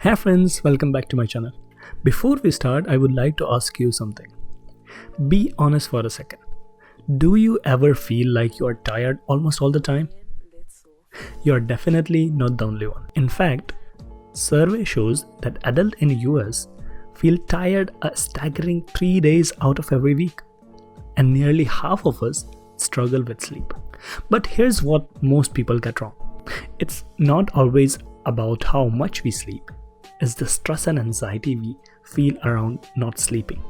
Hey friends, welcome back to my channel. Before we start, I would like to ask you something. Be honest for a second. Do you ever feel like you are tired almost all the time? You are definitely not the only one. In fact, survey shows that adults in the US feel tired a staggering 3 days out of every week. And nearly half of us struggle with sleep. But here's what most people get wrong. It's not always about how much we sleep. It's the stress and anxiety we feel around not sleeping.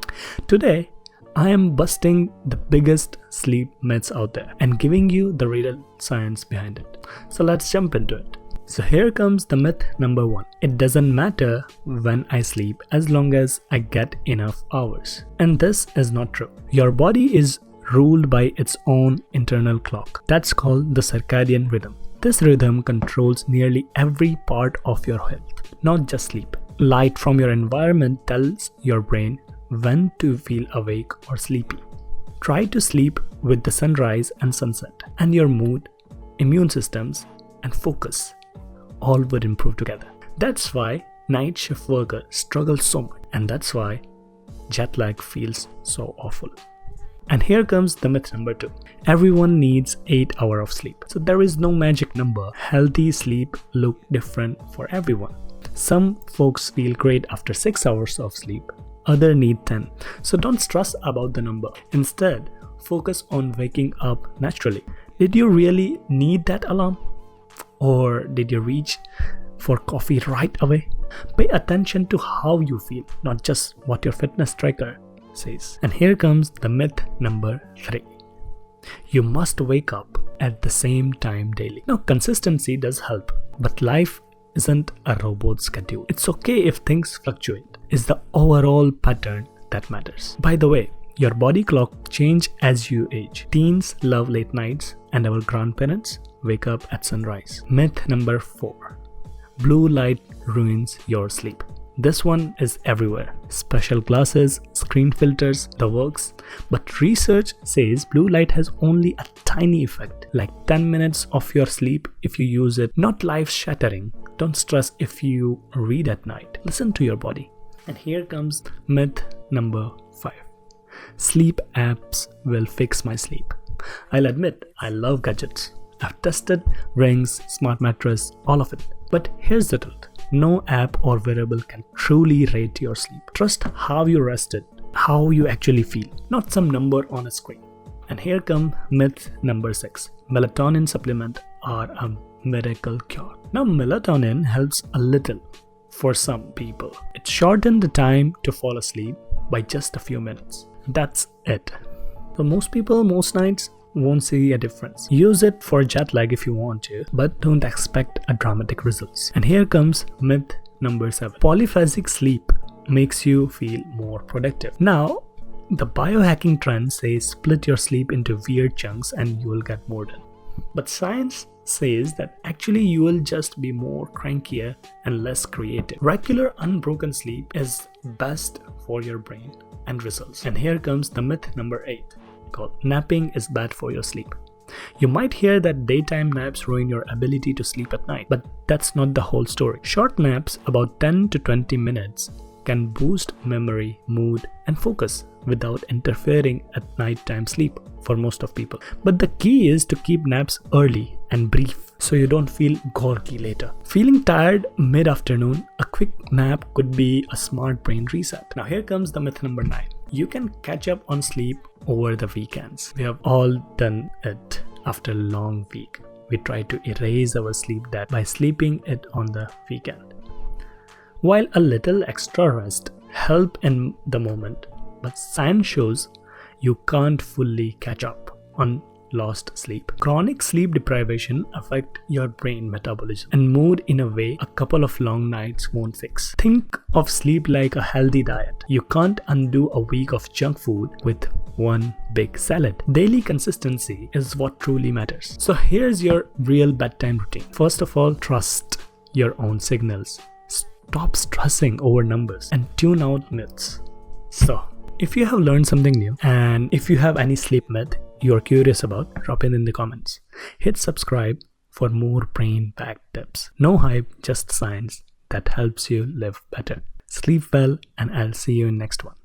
Today, I am busting the biggest sleep myths out there and giving you the real science behind it. So let's jump into it. So here comes the myth number 1. It doesn't matter when I sleep as long as I get enough hours. And this is not true. Your body is ruled by its own internal clock. That's called the circadian rhythm. This rhythm controls nearly every part of your health, not just sleep. Light from your environment tells your brain when to feel awake or sleepy. Try to sleep with the sunrise and sunset, and your mood, immune systems, and focus all would improve together. That's why night shift workers struggle so much, and that's why jet lag feels so awful. And here comes the myth number 2. Everyone needs 8 hours of sleep. So there is no magic number. Healthy sleep look different for everyone. Some folks feel great after 6 hours of sleep. Others need 10. So don't stress about the number. Instead, focus on waking up naturally. Did you really need that alarm? Or did you reach for coffee right away? Pay attention to how you feel, not just what your fitness tracker says. And here comes the myth number 3. You must wake up at the same time daily. Now, consistency does help, but life isn't a robot schedule. It's okay if things fluctuate. It's the overall pattern that matters. By the way, your body clock changes as you age. Teens love late nights, and our grandparents wake up at sunrise. Myth number 4. Blue light ruins your sleep. This one is everywhere. Special glasses, screen filters, the works. But research says blue light has only a tiny effect, like 10 minutes of your sleep if you use it. Not life-shattering. Don't stress if you read at night. Listen to your body. And here comes myth number 5. Sleep apps will fix my sleep. I'll admit, I love gadgets. I've tested rings, smart mattress, all of it. But here's the truth. No app or wearable can truly rate your sleep. Trust how you rested, how you actually feel, not some number on a screen. And here comes myth number 6. Melatonin supplements are a miracle cure. Now, melatonin helps a little for some people. It shortens the time to fall asleep by just a few minutes. That's it. For most people, most nights, won't see a difference. Use it for jet lag if you want to, but don't expect a dramatic results. And here comes myth number 7. Polyphasic sleep makes you feel more productive. Now, the biohacking trend says split your sleep into weird chunks and you will get more done. But science says that actually you will just be more crankier and less creative. Regular unbroken sleep is best for your brain and results. And here comes the myth number 8. Called napping is bad for your sleep. You might hear that daytime naps ruin your ability to sleep at night, but that's not the whole story. Short naps, about 10 to 20 minutes, can boost memory, mood, and focus without interfering at nighttime sleep for most of people. But the key is to keep naps early and brief so you don't feel groggy later. Feeling tired mid-afternoon, a quick nap could be a smart brain reset. Now here comes the myth number 9. You can catch up on sleep over the weekends. We have all done it after a long week. We try to erase our sleep debt by sleeping it on the weekend. While a little extra rest helps in the moment, but science shows you can't fully catch up on lost sleep. Chronic sleep deprivation affects your brain metabolism and mood in a way a couple of long nights won't fix. Think of sleep like a healthy diet. You can't undo a week of junk food with one big salad. Daily consistency is what truly matters. So here's your real bedtime routine. First of all, trust your own signals. Stop stressing over numbers and tune out myths. So, if you have learned something new and if you have any sleep myth you're curious about, drop in the comments. Hit subscribe for more brain-packed tips. No hype, just science. that helps you live better. Sleep well, and I'll see you in next one.